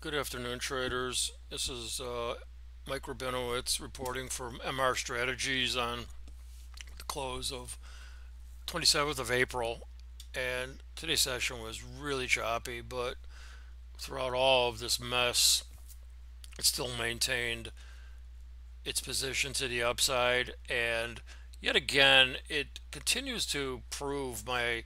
Good afternoon, traders. This is Mike Rabinowitz reporting from MR Strategies on the close of 27th of April. And today's session was really choppy, but throughout all of this mess, it still maintained its position to the upside. And yet again, it continues to prove my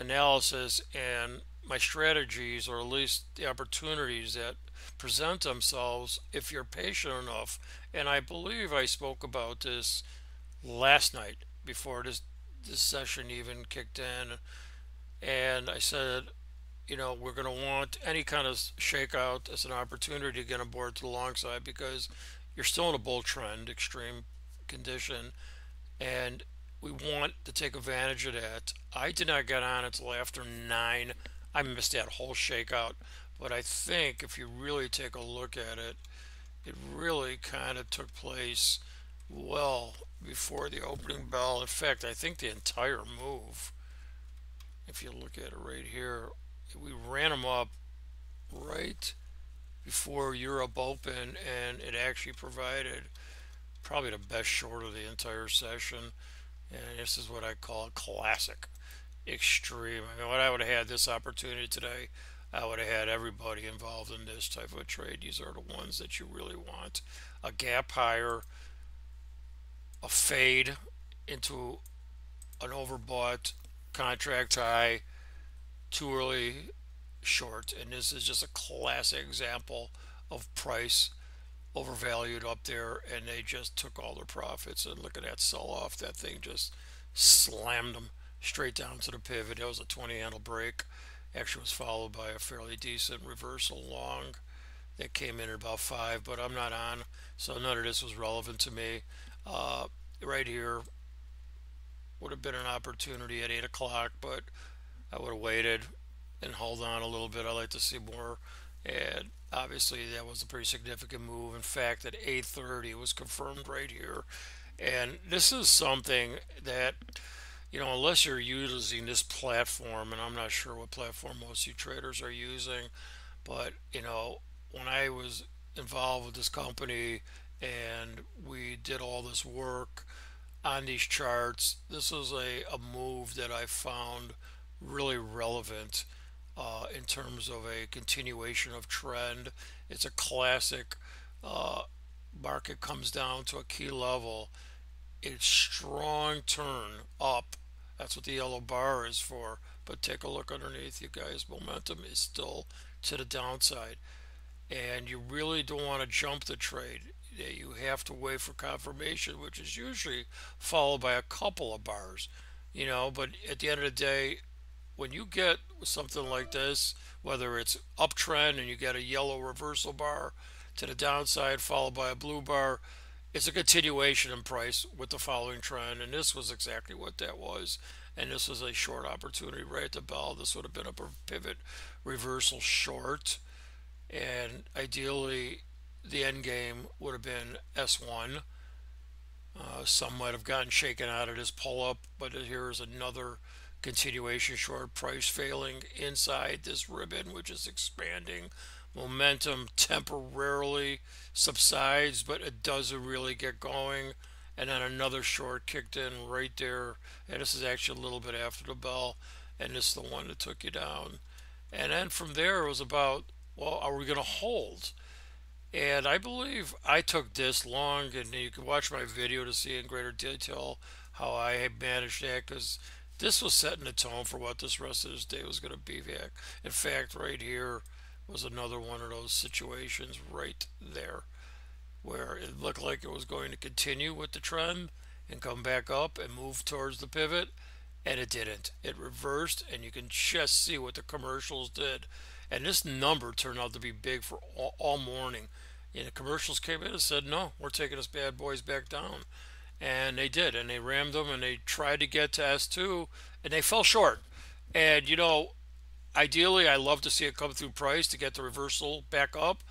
analysis and my strategies, or at least the opportunities that present themselves if you're patient enough. And I believe I spoke about this last night before this session even kicked in, and I said, we're going to want any kind of shakeout as an opportunity to get on board to the long side because you're still in a bull trend, extreme condition, and we want to take advantage of that. I did not get on until after 9. I missed that whole shakeout, but I think if you really take a look at it, it really kind of took place well before the opening bell. In fact, I think the entire move, if you look at it right here, we ran them up right before Europe opened, and it actually provided probably the best short of the entire session. And this is what I call a classic extreme. I mean, what I would have had this opportunity today, I would have had everybody involved in this type of trade. These are the ones that you really want. A gap higher, a fade into an overbought contract high, too early short. And this is just a classic example of price overvalued up there, and they just took all their profits. And look at that sell off. That thing just slammed them straight down to the pivot. It was a 20 handle break. Actually was followed by a fairly decent reversal long that came in at about 5, but I'm not on, so none of this was relevant to me. Right here would have been an opportunity at 8 o'clock, but I would have waited and hold on a little bit. I like to see more, and obviously that was a pretty significant move. In fact, at 8:30 it was confirmed right here, and this is something that, unless you're using this platform, and I'm not sure what platform most of you traders are using, but when I was involved with this company and we did all this work on these charts, this was a move that I found really relevant in terms of a continuation of trend. It's a classic. uh, Market comes down to a key level, it's strong turn up. That's what the yellow bar is for. But take a look underneath, you guys. Momentum is still to the downside, and you really don't want to jump the trade. You have to wait for confirmation, which is usually followed by a couple of bars. But at the end of the day, when you get something like this, whether it's uptrend and you get a yellow reversal bar to the downside followed by a blue bar, it's a continuation in price with the following trend. And this was exactly what that was. And this was a short opportunity right at the bell. This would have been a pivot reversal short. And ideally, the end game would have been S1. Some might have gotten shaken out of this pull up, but here is another continuation short, price failing inside this ribbon, which is expanding. Momentum temporarily subsides, but it doesn't really get going. And then another short kicked in right there. And this is actually a little bit after the bell. And this is the one that took you down. And then from there, it was about, well, are we going to hold? And I believe I took this long, and you can watch my video to see in greater detail how I managed that, because this was setting the tone for what this rest of this day was going to be. In fact, right here was another one of those situations right there where it looked like it was going to continue with the trend and come back up and move towards the pivot, and it didn't. It reversed, and you can just see what the commercials did. And this number turned out to be big for all morning. And the commercials came in and said, no, we're taking us bad boys back down. And they did, and they rammed them, and they tried to get to S2, and they fell short. And, ideally, I love to see it come through price to get the reversal back up,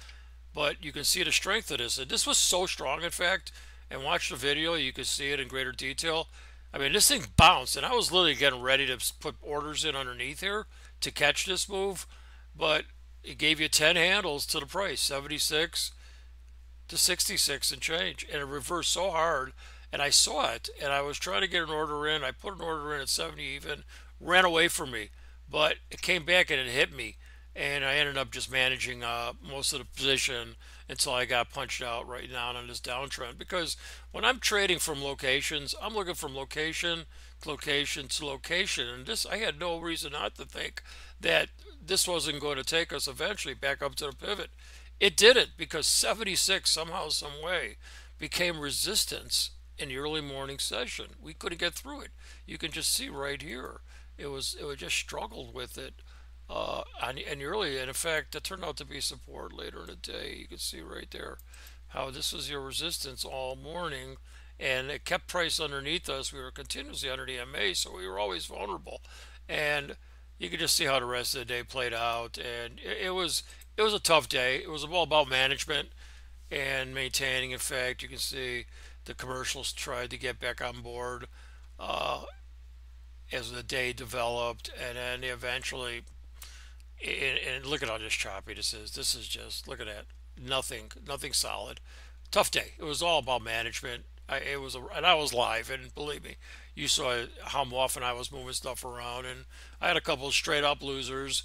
but you can see the strength of this. And this was so strong, in fact, and watch the video, you can see it in greater detail. I mean, this thing bounced, and I was literally getting ready to put orders in underneath here to catch this move, but it gave you 10 handles to the price, 76 to 66 and change, and it reversed so hard. And I saw it, and I was trying to get an order in. I put an order in at 70 even, ran away from me, but it came back and it hit me, and I ended up just managing most of the position until I got punched out right now on this downtrend. Because when I'm trading from locations, I'm looking from location to location to location, and this I had no reason not to think that this wasn't going to take us eventually back up to the pivot. It didn't, because 76 somehow, some way became resistance in the early morning session. We couldn't get through it. You can just see right here. It was just struggled with it. And early, and in fact, it turned out to be support later in the day. You can see right there how this was your resistance all morning, and it kept price underneath us. We were continuously under the MA, so we were always vulnerable. And you could just see how the rest of the day played out, and it was a tough day. It was all about management and maintaining. In fact, you can see the commercials tried to get back on board uh, as the day developed, and then eventually, and look at how just choppy this is. This is just, look at that, nothing solid. Tough day. It was all about management. And I was live, and believe me, you saw how often I was moving stuff around, and I had a couple of straight up losers,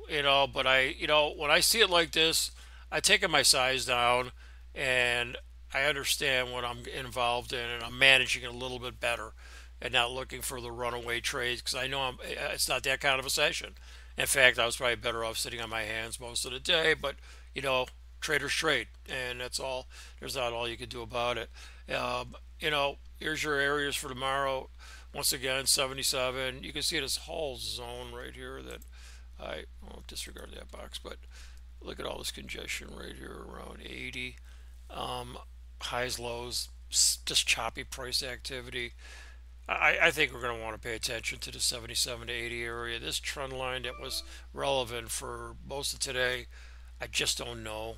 but when I see it like this, I take my size down, and I understand what I'm involved in, and I'm managing it a little bit better, and not looking for the runaway trades, because I know it's not that kind of a session. In fact, I was probably better off sitting on my hands most of the day, but you know, traders trade, and that's all. There's not all you can do about it. Here's your areas for tomorrow. Once again, 77. You can see this whole zone right here that I won't disregard that box, but look at all this congestion right here around 80. Highs, lows, just choppy price activity. I think we're going to want to pay attention to the 77 to 80 area. This trend line that was relevant for most of today, I just don't know.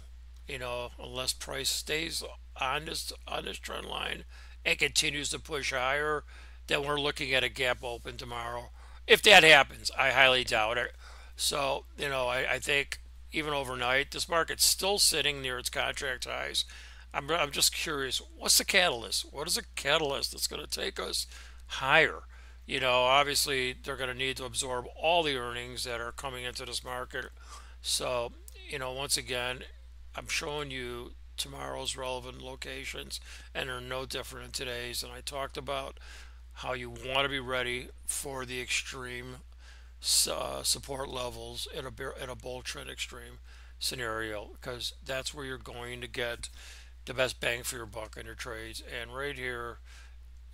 Unless price stays on this trend line and continues to push higher, then we're looking at a gap open tomorrow. If that happens, I highly doubt it. So, I think even overnight, this market's still sitting near its contract highs. I'm just curious, what's the catalyst? What is a catalyst that's going to take us higher? Obviously, they're going to need to absorb all the earnings that are coming into this market. So, once again, I'm showing you tomorrow's relevant locations, and they're no different in today's. And I talked about how you want to be ready for the extreme support levels in a bull trend extreme scenario, because that's where you're going to get the best bang for your buck in your trades. And right here,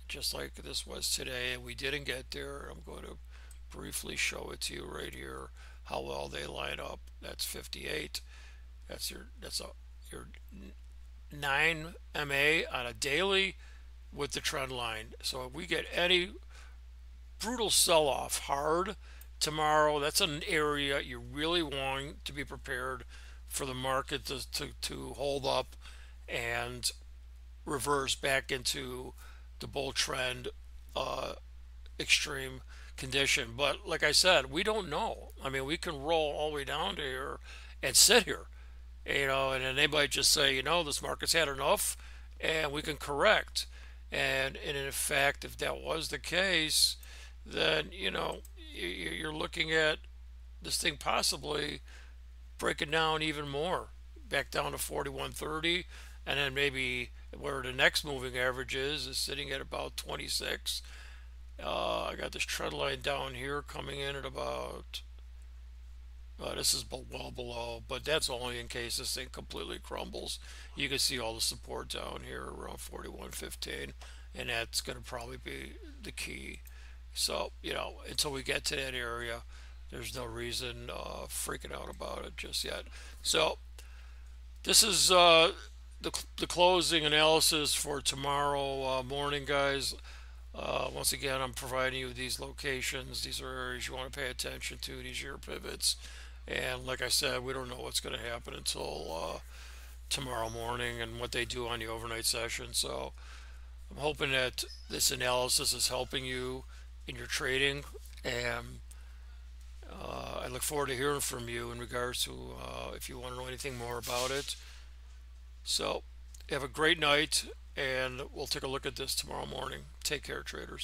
just like this was today, and we didn't get there, I'm going to briefly show it to you right here how well they line up. That's 58. Your 9 MA on a daily with the trend line. So if we get any brutal sell-off hard tomorrow, that's an area you really want to be prepared for the market to hold up and reverse back into the bull trend extreme condition. But like I said, we don't know. I mean, we can roll all the way down to here and sit here, and then they might just say, this market's had enough and we can correct. And in fact, if that was the case, then, you're looking at this thing possibly breaking down even more, back down to 4130, and then maybe where the next moving average is sitting at about 26. I got this trend line down here coming in at about, this is well below, but that's only in case this thing completely crumbles. You can see all the support down here around 4115, and that's going to probably be the key. So, until we get to that area, there's no reason freaking out about it just yet. So, this is the closing analysis for tomorrow morning, guys. Once again, I'm providing you these locations. These are areas you want to pay attention to. These are your pivots. And like I said, we don't know what's going to happen until tomorrow morning and what they do on the overnight session. So I'm hoping that this analysis is helping you in your trading. And look forward to hearing from you in regards to if you want to know anything more about it. So have a great night, and we'll take a look at this tomorrow morning. Take care, traders.